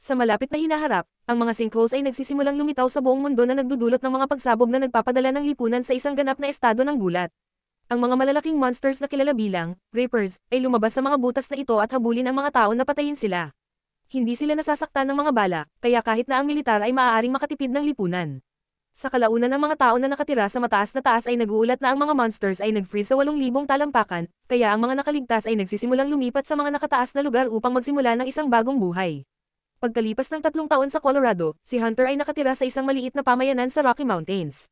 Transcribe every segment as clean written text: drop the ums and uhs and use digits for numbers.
Sa malapit na hinaharap, ang mga sinkholes ay nagsisimulang lumitaw sa buong mundo na nagdudulot ng mga pagsabog na nagpapadala ng lipunan sa isang ganap na estado ng gulat. Ang mga malalaking monsters na kilala bilang Reapers ay lumabas sa mga butas na ito at habulin ang mga tao na patayin sila. Hindi sila nasasaktan ng mga bala, kaya kahit na ang militar ay maaaring makatipid ng lipunan. Sa kalaunan ng mga tao na nakatira sa mataas na taas ay naguulat na ang mga monsters ay nag-freeze sa 8,000 talampakan, kaya ang mga nakaligtas ay nagsisimulang lumipat sa mga nakataas na lugar upang magsimula ng isang bagong buhay. Pagkalipas ng 3 taon sa Colorado, si Hunter ay nakatira sa isang maliit na pamayanan sa Rocky Mountains.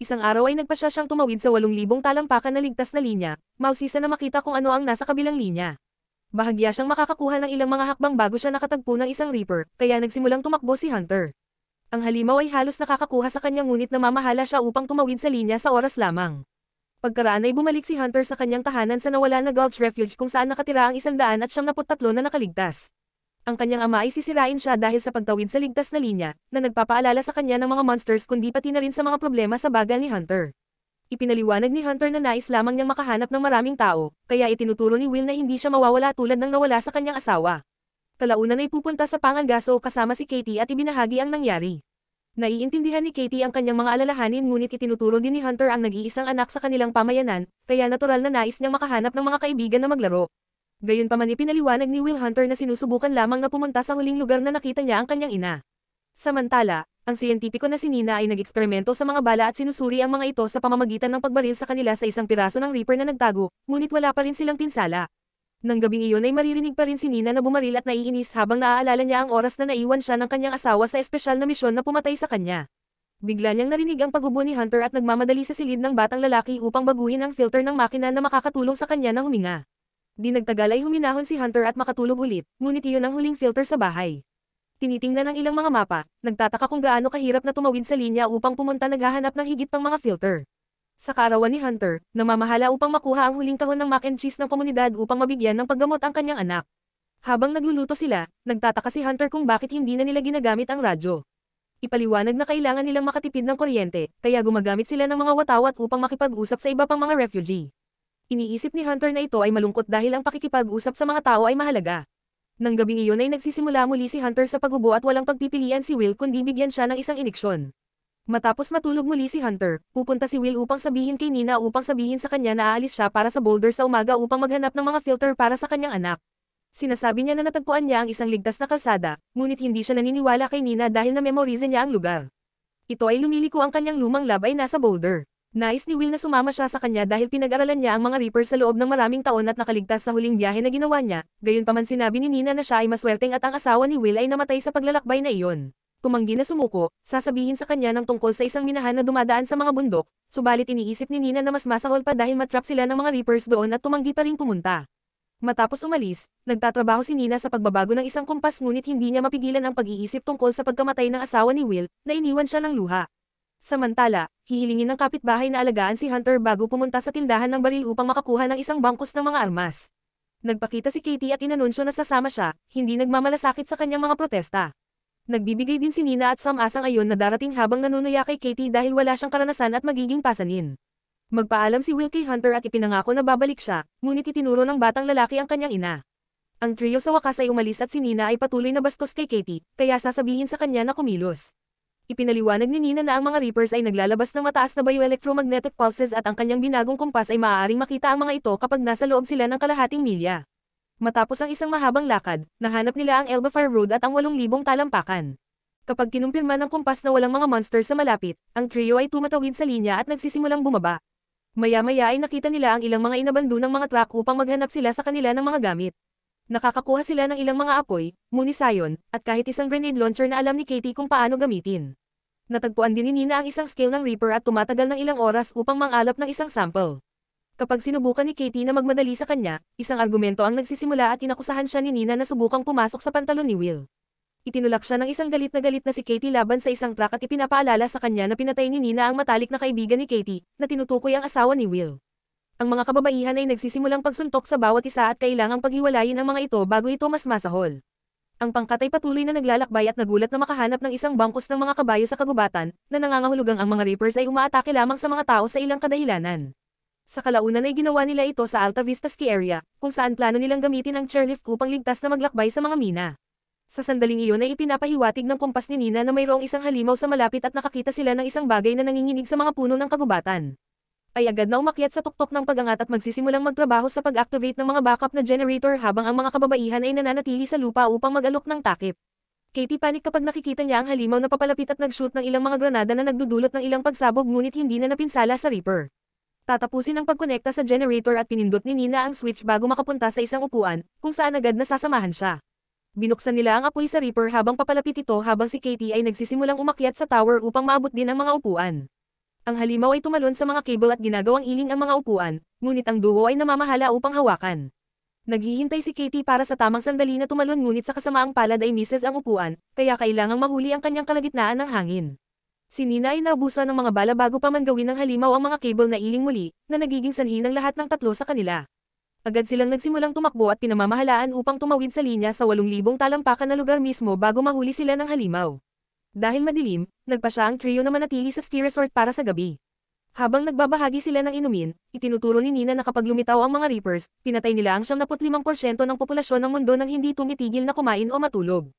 Isang araw ay nagpasya siyang tumawid sa 8,000 talampakan na ligtas na linya, mausisa na makita kung ano ang nasa kabilang linya. Bahagya siyang makakakuha ng ilang mga hakbang bago siya nakatagpo ng isang Reaper, kaya nagsimulang tumakbo si Hunter. Ang halimaw ay halos nakakakuha sa kanya ngunit namamahala siya upang tumawid sa linya sa oras lamang. Pagkaraan ay bumalik si Hunter sa kanyang tahanan sa nawala na Gulch Refuge kung saan nakatira ang 173 na nakaligtas. Ang kanyang ama ay sisirain siya dahil sa pagtawid sa ligtas na linya, na nagpapaalala sa kanya ng mga monsters kundi pati na rin sa mga problema sa bagal ni Hunter. Ipinaliwanag ni Hunter na nais lamang niyang makahanap ng maraming tao, kaya itinuturo ni Will na hindi siya mawawala tulad ng nawala sa kanyang asawa. Kalaunan ay pupunta sa Pangangaso kasama si Katie at ibinahagi ang nangyari. Naiintindihan ni Katie ang kanyang mga alalahanin ngunit itinuturo din ni Hunter ang nag-iisang anak sa kanilang pamayanan, kaya natural na nais niyang makahanap ng mga kaibigan na maglaro. Gayunpaman ipinaliwanag ni Will Hunter na sinusubukan lamang na pumunta sa huling lugar na nakita niya ang kanyang ina. Samantala, ang siyentipiko na si Nina ay nag-eksperimento sa mga bala at sinusuri ang mga ito sa pamamagitan ng pagbaril sa kanila sa isang piraso ng Reaper na nagtago, ngunit wala pa rin silang pinsala. Nang gabing iyon ay maririnig pa rin si Nina na bumaril at naiinis habang naaalala niya ang oras na naiwan siya ng kanyang asawa sa espesyal na misyon na pumatay sa kanya. Bigla niyang narinig ang paggubo ni Hunter at nagmamadali sa silid ng batang lalaki upang baguhin ang filter ng makina na makakatulong sa kanya na huminga. Di nagtagal ay huminahon si Hunter at makatulog ulit, ngunit iyon ang huling filter sa bahay. Tinitingnan ang ilang mga mapa, nagtataka kung gaano kahirap na tumawid sa linya upang pumunta naghahanap ng higit pang mga filter. Sa kaarawan ni Hunter, namamahala upang makuha ang huling kahon ng mac and cheese ng komunidad upang mabigyan ng paggamot ang kanyang anak. Habang nagluluto sila, nagtataka si Hunter kung bakit hindi na nila ginagamit ang radyo. Ipaliwanag na kailangan nilang makatipid ng kuryente, kaya gumagamit sila ng mga watawat upang makipag-usap sa iba pang mga refugee. Iniisip ni Hunter na ito ay malungkot dahil ang pakikipag-usap sa mga tao ay mahalaga. Nang gabing iyon ay nagsisimula muli si Hunter sa paggubo at walang pagpipilian si Will kundi bigyan siya ng isang iniksyon. Matapos matulog muli si Hunter, pupunta si Will upang sabihin kay Nina upang sabihin sa kanya na aalis siya para sa Boulder sa umaga upang maghanap ng mga filter para sa kanyang anak. Sinasabi niya na natagpuan niya ang isang ligtas na kalsada, ngunit hindi siya naniniwala kay Nina dahil na-memorize niya ang lugar. Ito ay lumiliko ang kanyang lumang lab ay nasa Boulder. Nais ni Will na sumama siya sa kanya dahil pinag-aralan niya ang mga Reapers sa loob ng maraming taon at nakaligtas sa huling biyahe na ginawa niya, gayunpaman sinabi ni Nina na siya ay maswerteng at ang asawa ni Will ay namatay sa paglalakbay na iyon. Tumanggi na sumuko, sasabihin sa kanya ng tungkol sa isang minahan na dumadaan sa mga bundok, subalit iniisip ni Nina na mas masahol pa dahil matrap sila ng mga Reapers doon at tumanggi pa ring pumunta. Matapos umalis, nagtatrabaho si Nina sa pagbabago ng isang kumpas ngunit hindi niya mapigilan ang pag-iisip tungkol sa pagkamatay ng asawa ni Will, na iniwan siya ng luha. Samantala, hihilingin ng kapitbahay na alagaan si Hunter bago pumunta sa tindahan ng baril upang makakuha ng isang bangkos ng mga armas. Nagpakita si Katie at inanunsyo na sasama siya, hindi nagmamalasakit sa kanyang mga protesta. Nagbibigay din si Nina at Sam asang ayon na darating habang nanunuya kay Katie dahil wala siyang karanasan at magiging pasanin. Magpaalam si Will kay Hunter at ipinangako na babalik siya, ngunit itinuro ng batang lalaki ang kanyang ina. Ang trio sa wakas ay umalis at si Nina ay patuloy na bastos kay Katie, kaya sasabihin sa kanya na kumilos. Ipinaliwanag ni Nina na ang mga Reapers ay naglalabas ng mataas na bioelectromagnetic pulses at ang kanyang binagong kumpas ay maaaring makita ang mga ito kapag nasa loob sila ng kalahating milya. Matapos ang isang mahabang lakad, nahanap nila ang Elbafar Road at ang 8,000 talampakan. Kapag kinumpirma ng kumpas na walang mga monster sa malapit, ang trio ay tumatawid sa linya at nagsisimulang bumaba. Maya-maya ay nakita nila ang ilang mga inabando ng mga truck upang maghanap sila sa kanila ng mga gamit. Nakakakuha sila ng ilang mga apoy, munisayon, at kahit isang grenade launcher na alam ni Katie kung paano gamitin. Natagpuan din ni Nina ang isang scale ng Reaper at tumatagal ng ilang oras upang mangalap ng isang sample. Kapag sinubukan ni Katie na magmadali sa kanya, isang argumento ang nagsisimula at inakusahan siya ni Nina na subukang pumasok sa pantalon ni Will. Itinulak siya ng isang galit na si Katie laban sa isang truck at ipinapaalala sa kanya na pinatay ni Nina ang matalik na kaibigan ni Katie, na tinutukoy ang asawa ni Will. Ang mga kababaihan ay nagsisimulang pagsuntok sa bawat isa at kailangang paghiwalayin ang mga ito bago ito mas masahol. Ang pangkat ay patuloy na naglalakbay at nagulat na makahanap ng isang bangkos ng mga kabayo sa kagubatan, na nangangahulugang ang mga Reapers ay umaatake lamang sa mga tao sa ilang kadahilanan. Sa kalaunan ay ginawa nila ito sa Alta Vista Ski Area, kung saan plano nilang gamitin ang chairlift upang ligtas na maglakbay sa mga mina. Sa sandaling iyon ay ipinapahiwatig ng kumpas ni Nina na mayroong isang halimaw sa malapit at nakakita sila ng isang bagay na nanginginig sa mga puno ng kagubatan. Ay agad na umakyat sa tuktok ng pagangat at magsisimulang magtrabaho sa pag-activate ng mga backup na generator habang ang mga kababaihan ay nananatili sa lupa upang mag-alok ng takip. Katie panik kapag nakikita niya ang halimaw na papalapit at nag-shoot ng ilang mga granada na nagdudulot ng ilang pagsabog ngunit hindi na napinsala sa Reaper. Tatapusin ang pagkonekta sa generator at pinindot ni Nina ang switch bago makapunta sa isang upuan, kung saan agad nasasamahan siya. Binuksan nila ang apoy sa Reaper habang papalapit ito habang si Katie ay nagsisimulang umakyat sa tower upang maabot din ang mga upuan. Ang halimaw ay tumalon sa mga cable at ginagawang iling ang mga upuan, ngunit ang duo ay namamahala upang hawakan. Naghihintay si Katie para sa tamang sandali na tumalon ngunit sa kasamaang palad ay misses ang upuan, kaya kailangang mahuli ang kanyang kalagitnaan ng hangin. Si Nina ay naubusan ng mga bala bago pa man gawin ng halimaw ang mga cable na iling muli, na nagiging sanhi ng lahat ng tatlo sa kanila. Agad silang nagsimulang tumakbo at pinamamahalaan upang tumawid sa linya sa 8,000 talampakan na lugar mismo bago mahuli sila ng halimaw. Dahil madilim, nagpa siya ang trio na manatili sa ski resort para sa gabi. Habang nagbabahagi sila ng inumin, itinuturo ni Nina na kapag lumitaw ang mga Reapers, pinatay nila ang 75% ng populasyon ng mundo nang hindi tumitigil na kumain o matulog.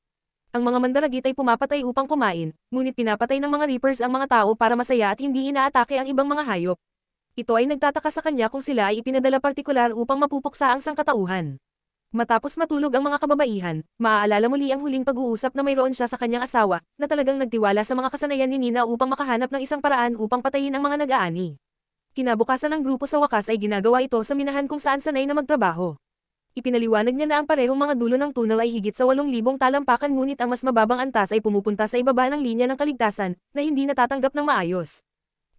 Ang mga mandaragit ay pumapatay upang kumain, ngunit pinapatay ng mga Reapers ang mga tao para masaya at hindi inaatake ang ibang mga hayop. Ito ay nagtataka sa kanya kung sila ay ipinadala partikular upang mapupuksa ang sangkatauhan. Matapos matulog ang mga kababaihan, maaalala muli ang huling pag-uusap na mayroon siya sa kanyang asawa, na talagang nagtiwala sa mga kasanayan ni Nina upang makahanap ng isang paraan upang patayin ang mga nag-aani. Kinabukasan ng grupo sa wakas ay ginagawa ito sa minahan kung saan sanay na magtrabaho. Ipinaliwanag niya na ang parehong mga dulo ng tunnel ay higit sa 8,000 talampakan ngunit ang mas mababang antas ay pumupunta sa ibaba ng linya ng kaligtasan, na hindi natatanggap ng maayos.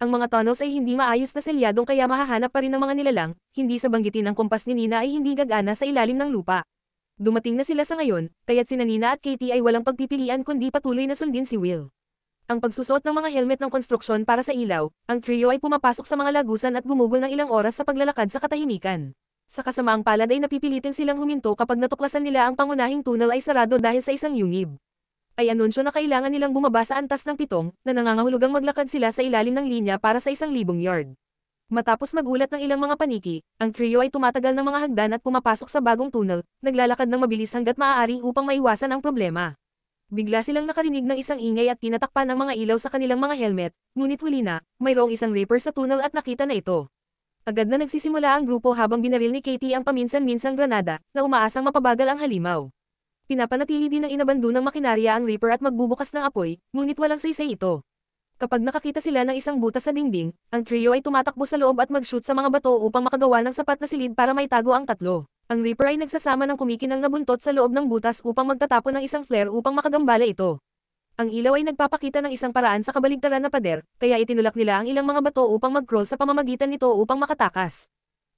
Ang mga tunnels ay hindi maayos na selyadong kaya mahahanap pa rin ng mga nilalang, hindi sa banggitin ang kumpas ni Nina ay hindi gagana sa ilalim ng lupa. Dumating na sila sa ngayon, kaya't sina Nina at Katie ay walang pagpipilian kundi patuloy na sundin si Will. Ang pagsusuot ng mga helmet ng konstruksyon para sa ilaw, ang trio ay pumapasok sa mga lagusan at gumugol ng ilang oras sa paglalakad sa katahimikan. Sa kasamaang palad ay napipilitin silang huminto kapag natuklasan nila ang pangunahing tunnel ay sarado dahil sa isang yungib. Ay anunsyo na kailangan nilang bumaba sa antas ng 7, na nangangahulugang maglakad sila sa ilalim ng linya para sa 1,000 yard. Matapos magulat ng ilang mga paniki, ang trio ay tumatagal ng mga hagdan at pumapasok sa bagong tunnel, naglalakad ng mabilis hanggat maaari upang maiwasan ang problema. Bigla silang nakarinig ng isang ingay at tinatakpan ng mga ilaw sa kanilang mga helmet, ngunit huli na, mayroong isang Reaper sa tunnel at nakita na ito. Agad na nagsisimula ang grupo habang binaril ni Katie ang paminsan-minsang granada, na umaasang mapabagal ang halimaw. Pinapanatili din ng inabando ng makinarya ang Reaper at magbubukas ng apoy, ngunit walang saysay ito. Kapag nakakita sila ng isang butas sa dingding, ang trio ay tumatakbo sa loob at mag-shoot sa mga bato upang makagawa ng sapat na silid para maitago ang tatlo. Ang Reaper ay nagsasama ng kumikinang na buntot sa loob ng butas upang magtatapon ng isang flare upang makagambala ito. Ang ilaw ay nagpapakita ng isang paraan sa kabaligtaran na pader, kaya itinulak nila ang ilang mga bato upang mag-crawl sa pamamagitan nito upang makatakas.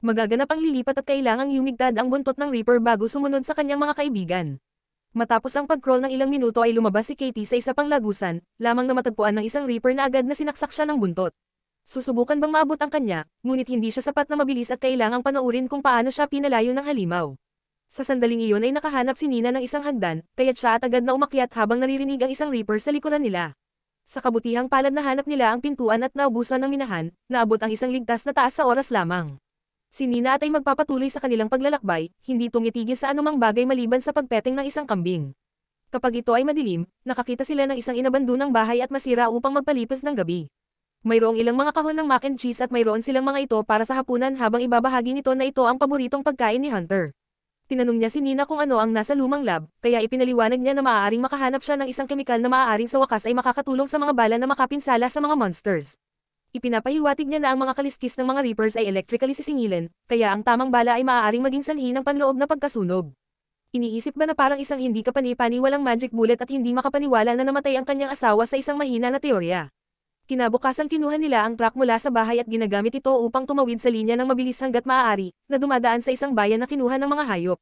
Magaganap ang lilipat at kailangang yumigtad ang buntot ng Reaper bago sumunod sa kanyang mga kaibigan. Matapos ang pag-crawl ng ilang minuto ay lumabas si Katie sa isa pang lagusan, lamang na matagpuan ng isang Reaper na agad na sinaksak siya ng buntot. Susubukan bang maabot ang kanya, ngunit hindi siya sapat na mabilis at kailangang panoorin kung paano siya pinalayo ng halimaw. Sa sandaling iyon ay nakahanap si Nina ng isang hagdan, kaya't siya at agad na umakyat habang naririnig ang isang Reaper sa likuran nila. Sa kabutihang palad nahanap nila ang pintuan at naubusan ng minahan, naabot ang isang ligtas na taas sa oras lamang. Si Nina at ay magpapatuloy sa kanilang paglalakbay, hindi tumitigil sa anumang bagay maliban sa pagpeteng ng isang kambing. Kapag ito ay madilim, nakakita sila ng isang inabandonang bahay at masira upang magpalipas ng gabi. Mayroong ilang mga kahon ng mac and cheese at mayroon silang mga ito para sa hapunan habang ibabahagi nito na ito ang paboritong pagkain ni Hunter. Tinanong niya si Nina kung ano ang nasa lumang lab, kaya ipinaliwanag niya na maaaring makahanap siya ng isang kemikal na maaaring sa wakas ay makakatulong sa mga bala na makapinsala sa mga monsters. Ipinapahiwatig niya na ang mga kaliskis ng mga Reapers ay electrically sisingilin, kaya ang tamang bala ay maaaring maging sanhi ng panloob na pagkasunog. Iniisip ba na parang isang hindi kapani-paniwalang magic bullet at hindi makapaniwala na namatay ang kanyang asawa sa isang mahina na teorya? Kinabukasan kinuha nila ang truck mula sa bahay at ginagamit ito upang tumawid sa linya ng mabilis hanggat maaari, na dumadaan sa isang bayan na kinuha ng mga hayop.